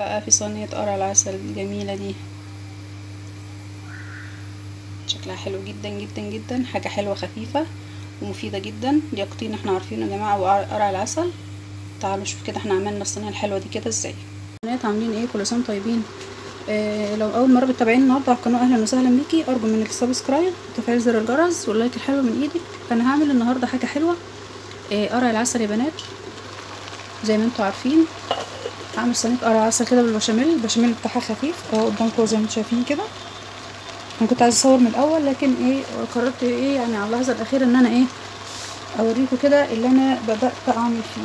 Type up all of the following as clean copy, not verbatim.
بقى في صينية قرع العسل الجميلة دي، شكلها حلو جدا جدا جدا. حاجة حلوة خفيفة ومفيدة جدا، يقطين احنا عارفينه يا جماعة. وقرع العسل، تعالوا نشوف كده احنا عملنا الصينية الحلوة دي كده ازاي. بنات عاملين ايه؟ كل سنة طيبين. لو اول مرة بتتابعيني النهارده على القناة، اهلا وسهلا بيكي. ارجو منك السبسكرايب وتفعيل زر الجرس واللايك الحلو من ايدك. انا هعمل النهارده حاجة حلوة، قرع العسل يا بنات. زي ما انتوا عارفين هعمل صينية قرع عسل كده بالبشاميل. البشاميل بتاعها خفيف اهو قدامكم زي ما انتوا شايفين كده. انا كنت عايزه اصور من الاول، لكن قررت يعني على اللحظه الاخيره ان انا اوريكم كده اللي انا بدات اعمل فيه.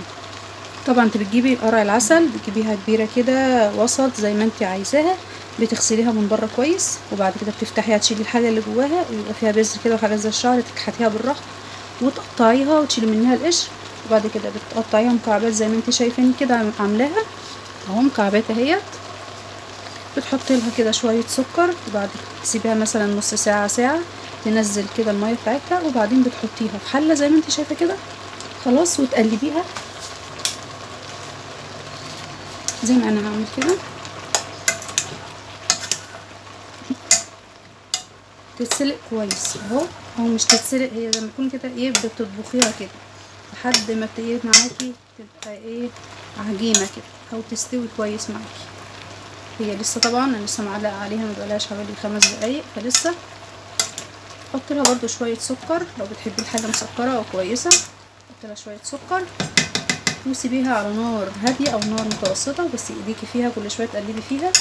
طبعا انت بتجيبي قرع العسل، بتجيبيها كبيره كده وسط زي ما انت عايزاها، بتغسليها من بره كويس، وبعد كده بتفتحيها تشيلي الحاجه اللي جواها ويبقى فيها بذر كده وحاجات زي الشعر، تكحتيها بالراحه وتقطعيها وتشيلي منها القشر. وبعد كده بتقطعيها مكعبات زي ما انت شايفين كده عاملاها اهو، مكعبات اهيت. بتحطي لها كده شويه سكر، وبعد كده تسيبيها مثلا نص ساعه ساعه تنزل كده الميه بتاعتها، وبعدين بتحطيها في حله زي ما انت شايفه كده خلاص، وتقلبيها زي ما انا هعمل كده. تتسلق كويس اهو، او مش تتسلق، هي زي ما تكون كده بتطبخيها كده لحد ما معاكي تبقى عجينه كده، او تستوي كويس معاكي. هي لسه طبعا انا لسه معلقه عليها، ما بقالهاش حوالي 5 دقايق، فلسه. حط لها برده شويه سكر لو بتحبي الحاجه مسكره او كويسه، حط لها شويه سكر وسيبيها على نار هاديه او نار متوسطه، بس ايديكي فيها كل شويه تقلبي فيها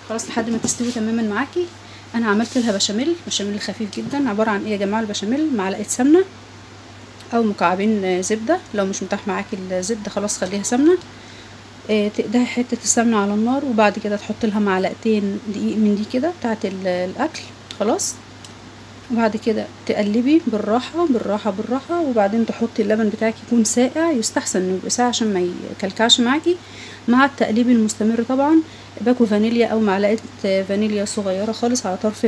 خلاص لحد ما تستوي تماما معاكي. انا عملت لها بشاميل خفيف جدا، عباره عن يا جماعه البشاميل معلقه سمنه او مكعبين زبده، لو مش متاح معاكي الزبده خلاص خليها سمنه. تقدحي حته السمنه على النار، وبعد كده تحط لها معلقتين دقيق من دي كده بتاعه الاكل خلاص. وبعد كده تقلبي بالراحه بالراحه بالراحه، وبعدين تحطي اللبن بتاعك يكون ساقع، يستحسن انه يبقى ساقع عشان ما يكلكعش معاكي. مع التقليب المستمر طبعا باكو فانيليا او معلقه فانيليا صغيره خالص على طرف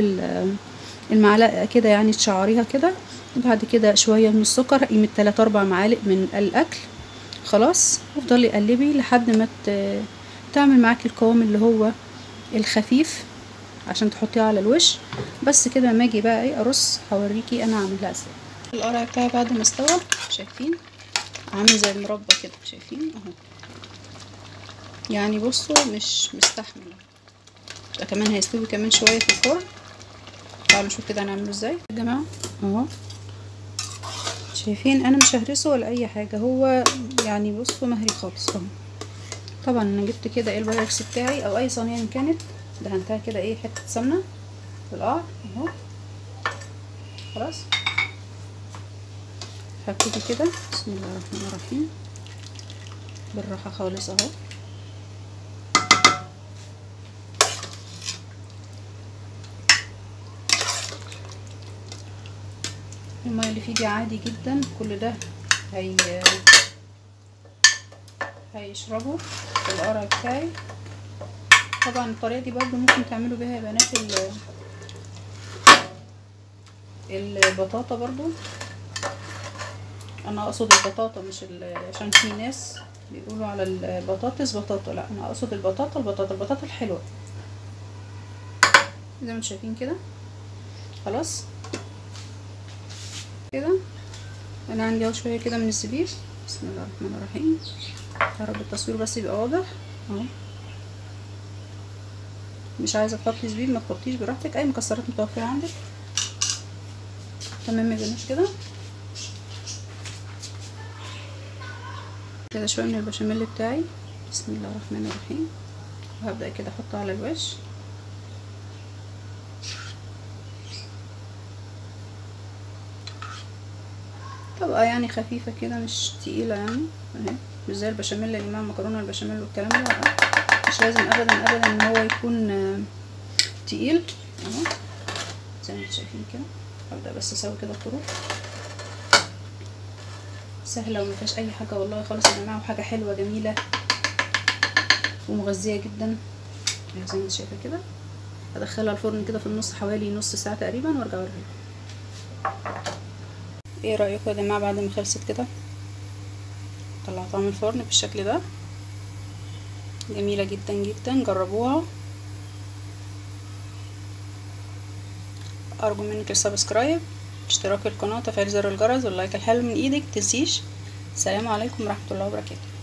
المعلقه كده، يعني تشعريها كده. وبعد كده شويه من السكر، قيمه 3-4 معالق من الاكل خلاص. وافضلي قلبي لحد ما تعمل معاكي القوام اللي هو الخفيف عشان تحطيها على الوش. بس كده لما اجي بقى ارص هوريكي انا عاملاها ازاي. القرع بتاعي بعد ما استوى شايفين عامل زي المربى كده، شايفين اهو. يعني بصوا مش مستحمل، ده كمان هيستوي كمان شويه في الفرن. تعالوا نشوف كده هنعمله ازاي يا جماعه اهو. شايفين انا مش ههرسه ولا اي حاجه، هو يعني بصوا مهري خالص اهو. طبعا انا جبت كده البايركس بتاعي او اي صينيه ان كانت، دهنتها كده حته سمنه في القعر اهو خلاص. هبتدي كده بسم الله الرحمن الرحيم بالراحه خالص اهو. الميه اللي فيه دي عادي جدا، كل ده هيشربه في القرع بتاعي. طبعا الطريقه دي برضو ممكن تعملوا بيها يا بنات البطاطا برضو. انا اقصد البطاطا مش عشان في ناس بيقولوا على البطاطس بطاطا، لا انا اقصد البطاطا الحلوه زي ما انتم شايفين كده خلاص. كده انا عندي اهو شويه كده من الزبيب، بسم الله الرحمن الرحيم. يا رب التصوير بس يبقى واضح اهو. مش عايزه تحطي زبيب ما تحطيش، براحتك، اي مكسرات متوفره عندك تمام. ما يبقاش كده كده شويه من البشاميل بتاعي، بسم الله الرحمن الرحيم. وهبدا كده احطه على الوش. طبقه يعني خفيفه كده مش تقيله يعني اهي، مش زي البشاميل يا جماعه، المكرونه البشاميل والكلام ده مش لازم ابدا ابدا ان هو يكون تقيل اهو زي ما انتم شايفين كده. هبدا بس اسوي كده الطروف سهله وما فيهاش اي حاجه والله خالص يا جماعه، وحاجه حلوه جميله ومغذيه جدا زي ما انت شايفه كده. هدخلها الفرن كده في النص حوالي نص ساعه تقريبا وارجع اوريكم. ايه رايكم يا جماعه بعد ما خلصت كده؟ طلعتها من الفرن بالشكل ده جميلة جدا جدا، جربوها. ارجو منك السبسكرايب، اشتراك القناة، تفعيل زر الجرس، واللايك الحلو من ايدك، متنسيش. السلام عليكم ورحمة الله وبركاته.